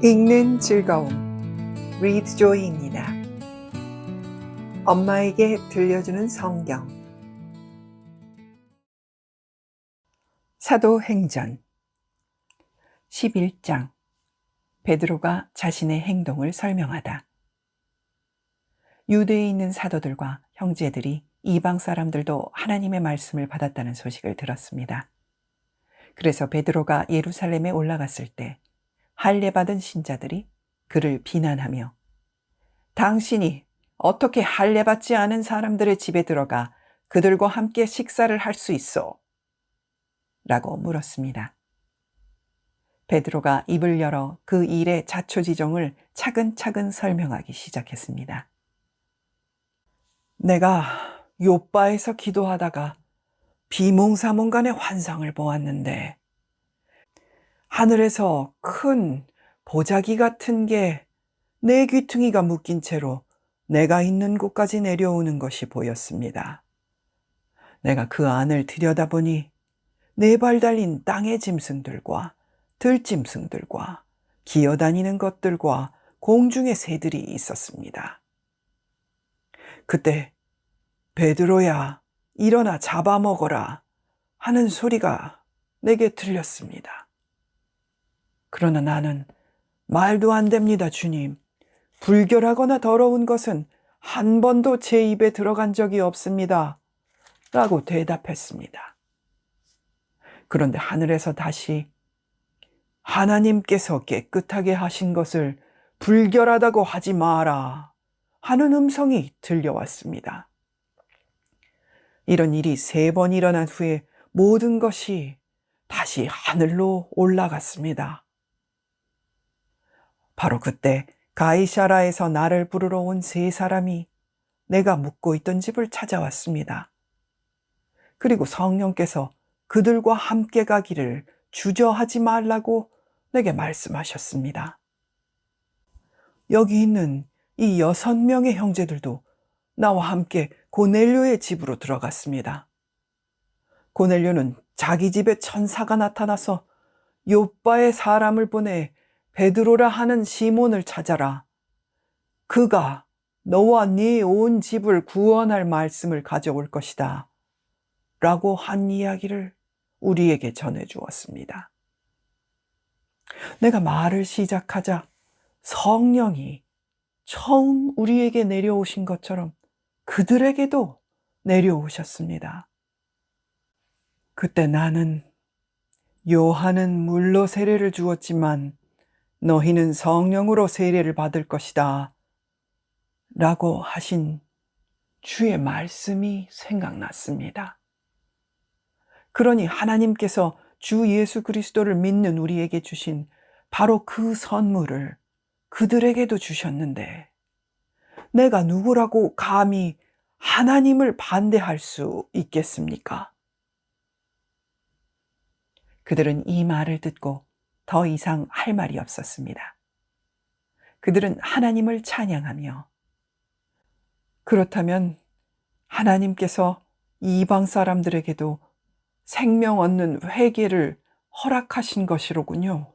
읽는 즐거움, Read Joy입니다. 엄마에게 들려주는 성경. 사도행전 11장. 베드로가 자신의 행동을 설명하다. 유대에 있는 사도들과 형제들이 이방 사람들도 하나님의 말씀을 받았다는 소식을 들었습니다. 그래서 베드로가 예루살렘에 올라갔을 때 할례받은 신자들이 그를 비난하며 당신이 어떻게 할례받지 않은 사람들의 집에 들어가 그들과 함께 식사를 할 수 있어? 라고 물었습니다. 베드로가 입을 열어 그 일의 자초지종을 차근차근 설명하기 시작했습니다. 내가 요바에서 기도하다가 비몽사몽간의 환상을 보았는데 하늘에서 큰 보자기 같은 게 내 귀퉁이가 묶인 채로 내가 있는 곳까지 내려오는 것이 보였습니다. 내가 그 안을 들여다보니 4발 달린 땅의 짐승들과 들짐승들과 기어다니는 것들과 공중의 새들이 있었습니다. 그때 베드로야, 일어나 잡아먹어라 하는 소리가 내게 들렸습니다. 그러나 나는 말도 안 됩니다, 주님. 불결하거나 더러운 것은 한 번도 제 입에 들어간 적이 없습니다. 라고 대답했습니다. 그런데 하늘에서 다시 하나님께서 깨끗하게 하신 것을 불결하다고 하지 마라 하는 음성이 들려왔습니다. 이런 일이 3번 일어난 후에 모든 것이 다시 하늘로 올라갔습니다. 바로 그때 가이사라에서 나를 부르러 온 3사람이 내가 묵고 있던 집을 찾아왔습니다. 그리고 성령께서 그들과 함께 가기를 주저하지 말라고 내게 말씀하셨습니다. 여기 있는 이 6명의 형제들도 나와 함께 고넬료의 집으로 들어갔습니다. 고넬료는 자기 집에 천사가 나타나서 요바의 사람을 보내 베드로라 하는 시몬을 찾아라. 그가 너와 네 온 집을 구원할 말씀을 가져올 것이다. 라고 한 이야기를 우리에게 전해주었습니다. 내가 말을 시작하자 성령이 처음 우리에게 내려오신 것처럼 그들에게도 내려오셨습니다. 그때 나는 요한은 물로 세례를 주었지만 너희는 성령으로 세례를 받을 것이다. 라고 하신 주의 말씀이 생각났습니다. 그러니 하나님께서 주 예수 그리스도를 믿는 우리에게 주신 바로 그 선물을 그들에게도 주셨는데 내가 누구라고 감히 하나님을 반대할 수 있겠습니까? 그들은 이 말을 듣고 더 이상 할 말이 없었습니다. 그들은 하나님을 찬양하며 그렇다면 하나님께서 이방 사람들에게도 생명 얻는 회개를 허락하신 것이로군요.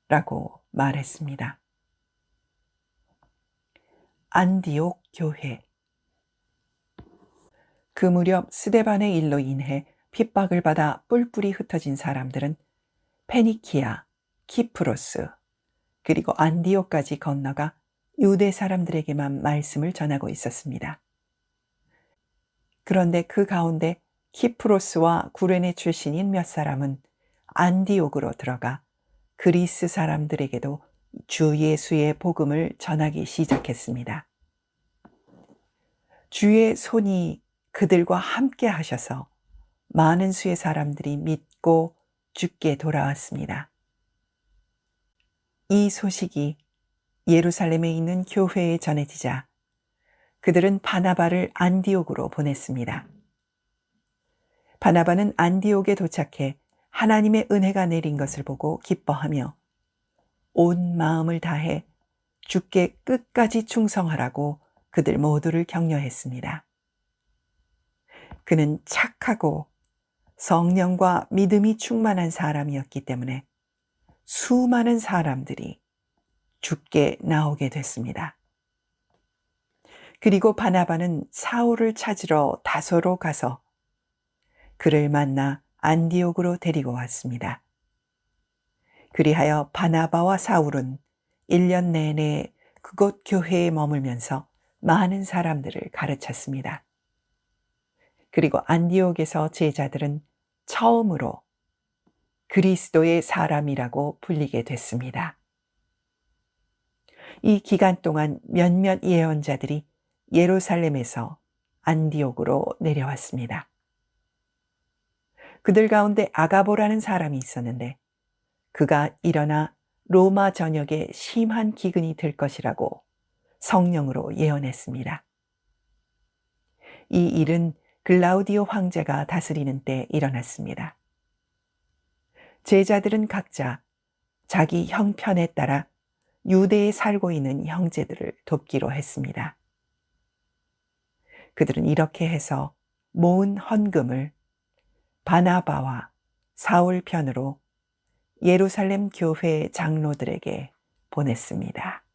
라고 말했습니다. 안디옥 교회. 그 무렵 스데반의 일로 인해 핍박을 받아 뿔뿔이 흩어진 사람들은 페니키아, 키프로스, 그리고 안디옥까지 건너가 유대 사람들에게만 말씀을 전하고 있었습니다. 그런데 그 가운데 키프로스와 구레네 출신인 몇 사람은 안디옥으로 들어가 그리스 사람들에게도 주 예수의 복음을 전하기 시작했습니다. 주의 손이 그들과 함께 하셔서 많은 수의 사람들이 믿고 주께 돌아왔습니다. 이 소식이 예루살렘에 있는 교회에 전해지자 그들은 바나바를 안디옥으로 보냈습니다. 바나바는 안디옥에 도착해 하나님의 은혜가 내린 것을 보고 기뻐하며 온 마음을 다해 주께 끝까지 충성하라고 그들 모두를 격려했습니다. 그는 착하고 성령과 믿음이 충만한 사람이었기 때문에 수많은 사람들이 죽게 나오게 됐습니다. 그리고 바나바는 사울을 찾으러 다소로 가서 그를 만나 안디옥으로 데리고 왔습니다. 그리하여 바나바와 사울은 1년 내내 그곳 교회에 머물면서 많은 사람들을 가르쳤습니다. 그리고 안디옥에서 제자들은 처음으로 그리스도의 사람이라고 불리게 됐습니다. 이 기간 동안 몇몇 예언자들이 예루살렘에서 안디옥으로 내려왔습니다. 그들 가운데 아가보라는 사람이 있었는데 그가 일어나 로마 전역에 심한 기근이 들 것이라고 성령으로 예언했습니다. 이 일은 글라우디오 황제가 다스리는 때 일어났습니다. 제자들은 각자 자기 형편에 따라 유대에 살고 있는 형제들을 돕기로 했습니다. 그들은 이렇게 해서 모은 헌금을 바나바와 사울 편으로 예루살렘 교회 장로들에게 보냈습니다.